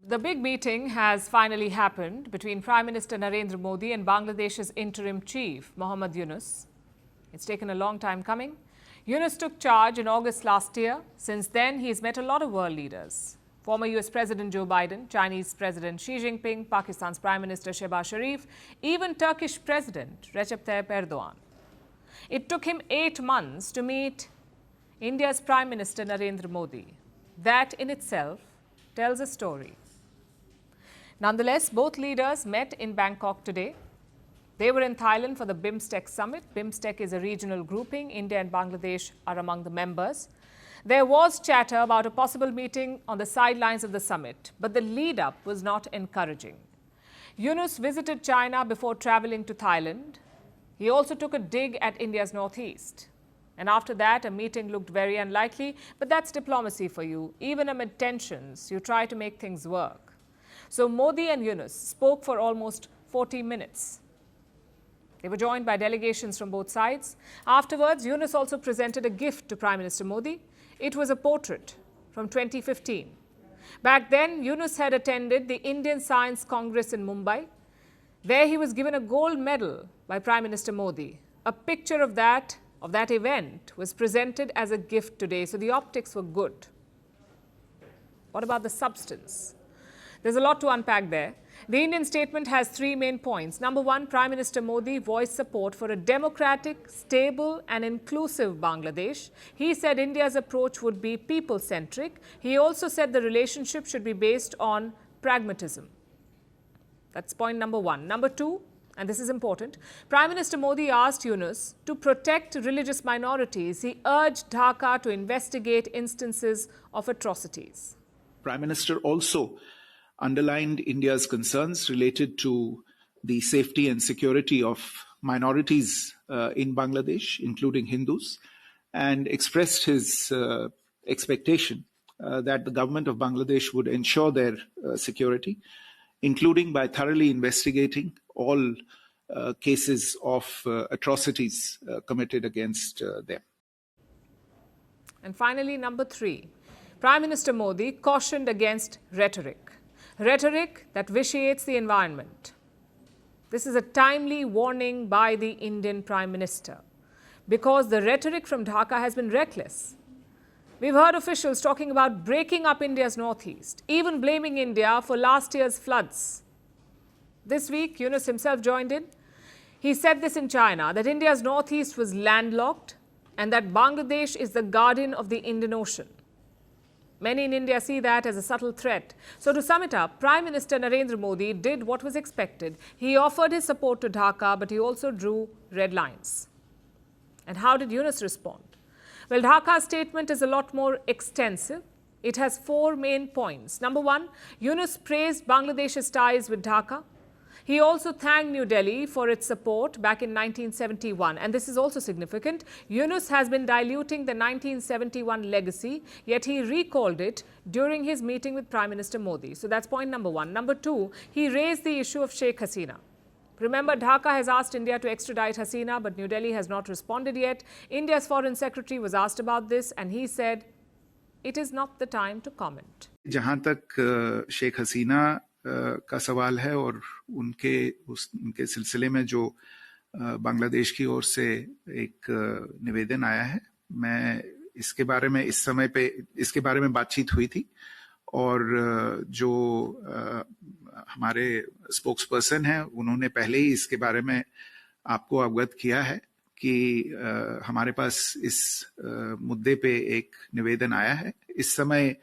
The big meeting has finally happened between Prime Minister Narendra Modi and Bangladesh's interim chief, Muhammad Yunus. It's taken a long time coming. Yunus took charge in August last year. Since then, he's met a lot of world leaders. Former US President Joe Biden, Chinese President Xi Jinping, Pakistan's Prime Minister Shehbaz Sharif, even Turkish President Recep Tayyip Erdogan. It took him 8 months to meet India's Prime Minister Narendra Modi. That in itself tells a story. Nonetheless, both leaders met in Bangkok today. They were in Thailand for the BIMSTEC summit. BIMSTEC is a regional grouping. India and Bangladesh are among the members. There was chatter about a possible meeting on the sidelines of the summit, but the lead-up was not encouraging. Yunus visited China before traveling to Thailand. He also took a dig at India's northeast. And after that, a meeting looked very unlikely, but that's diplomacy for you. Even amid tensions, you try to make things work. So Modi and Yunus spoke for almost 40 minutes. They were joined by delegations from both sides. Afterwards, Yunus also presented a gift to Prime Minister Modi. It was a portrait from 2015. Back then, Yunus had attended the Indian Science Congress in Mumbai. There he was given a gold medal by Prime Minister Modi. A picture of that event was presented as a gift today, so the optics were good. What about the substance? There's a lot to unpack there. The Indian statement has 3 main points. Number 1, Prime Minister Modi voiced support for a democratic, stable and inclusive Bangladesh. He said India's approach would be people-centric. He also said the relationship should be based on pragmatism. That's point number 1. Number 2, and this is important, Prime Minister Modi asked Yunus to protect religious minorities. He urged Dhaka to investigate instances of atrocities. Prime Minister also underlined India's concerns related to the safety and security of minorities in Bangladesh, including Hindus, and expressed his expectation that the government of Bangladesh would ensure their security, including by thoroughly investigating all cases of atrocities committed against them. And finally, number 3, Prime Minister Modi cautioned against rhetoric. Rhetoric that vitiates the environment. This is a timely warning by the Indian Prime Minister because the rhetoric from Dhaka has been reckless. We've heard officials talking about breaking up India's northeast, even blaming India for last year's floods. This week, Yunus himself joined in. He said this in China, that India's northeast was landlocked and that Bangladesh is the guardian of the Indian Ocean. Many in India see that as a subtle threat. So to sum it up, Prime Minister Narendra Modi did what was expected. He offered his support to Dhaka, but he also drew red lines. And how did Yunus respond? Well, Dhaka's statement is a lot more extensive. It has 4 main points. Number 1, Yunus praised Bangladesh's ties with Dhaka. He also thanked New Delhi for its support back in 1971. And this is also significant. Yunus has been diluting the 1971 legacy, yet he recalled it during his meeting with Prime Minister Modi. So that's point number 1. Number 2, he raised the issue of Sheikh Hasina. Remember, Dhaka has asked India to extradite Hasina, but New Delhi has not responded yet. India's Foreign Secretary was asked about this, and he said, it is not the time to comment. जहां तक शेख हसीना का सवाल है और उनके सिलसिले में जो बांग्लादेश की ओर से एक निवेदन आया है, मैं इसके बारे में इस समय पे इसके बारे में बातचीत हुई थी और जो हमारे स्पोक्स पर्सन हैं उन्होंने पहले ही इसके बारे में आपको अवगत किया है कि हमारे पास इस मुद्दे पे एक निवेदन आया है. इस समय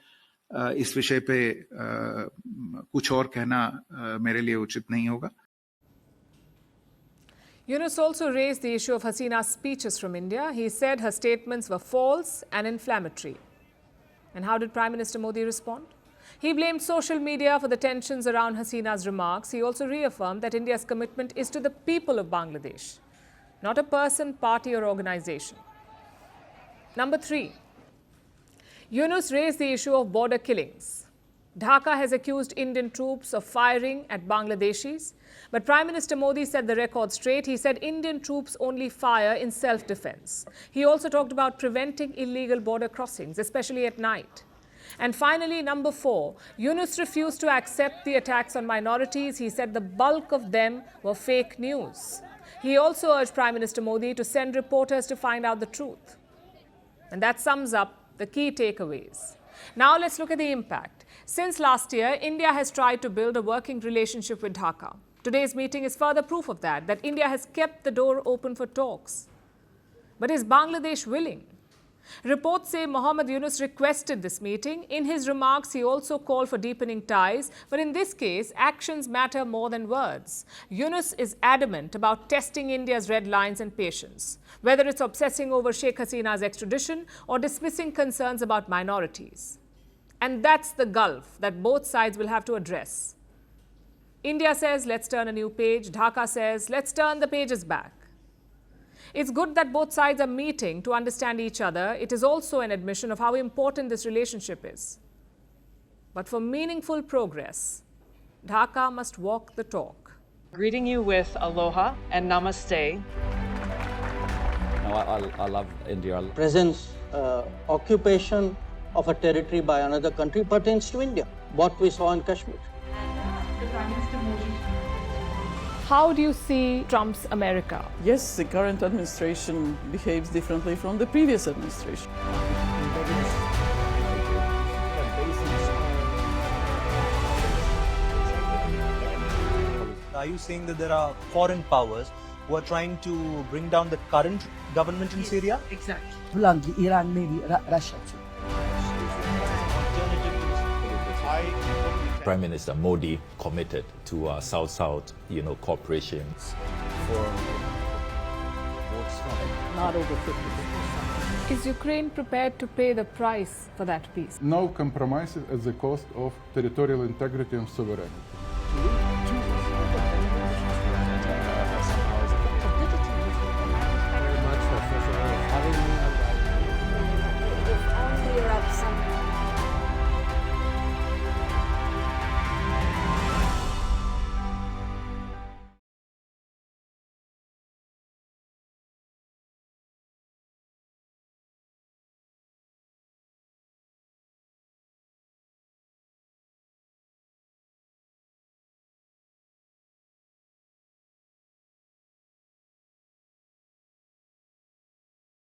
इस विषय पे कुछ और कहना मेरे लिए उचित नहीं होगा. Yunus also raised the issue of Hasina's speeches from India. He said her statements were false and inflammatory. And how did Prime Minister Modi respond? He blamed social media for the tensions around Hasina's remarks. He also reaffirmed that India's commitment is to the people of Bangladesh, not a person, party or organization. Number 3, Yunus raised the issue of border killings. Dhaka has accused Indian troops of firing at Bangladeshis. But Prime Minister Modi set the record straight. He said Indian troops only fire in self-defense. He also talked about preventing illegal border crossings, especially at night. And finally, number 4, Yunus refused to accept the attacks on minorities. He said the bulk of them were fake news. He also urged Prime Minister Modi to send reporters to find out the truth. And that sums up the key takeaways. Now let's look at the impact. Since last year, India has tried to build a working relationship with Dhaka. Today's meeting is further proof of that India has kept the door open for talks. But is Bangladesh willing? Reports say Muhammad Yunus requested this meeting. In his remarks, he also called for deepening ties. But in this case, actions matter more than words. Yunus is adamant about testing India's red lines and patience, whether it's obsessing over Sheikh Hasina's extradition or dismissing concerns about minorities. And that's the gulf that both sides will have to address. India says, let's turn a new page. Dhaka says, let's turn the pages back. It's good that both sides are meeting to understand each other. It is also an admission of how important this relationship is. But for meaningful progress, Dhaka must walk the talk. Greeting you with aloha and namaste. No, I love India. Presence, occupation of a territory by another country pertains to India, what we saw in Kashmir. How do you see Trump's America? Yes, the current administration behaves differently from the previous administration. Are you saying that there are foreign powers who are trying to bring down the current government in Syria? Exactly. Iran, maybe Russia too. Prime Minister Modi committed to South-South, cooperation. Not over 50%. Is Ukraine prepared to pay the price for that peace? No compromises at the cost of territorial integrity and sovereignty.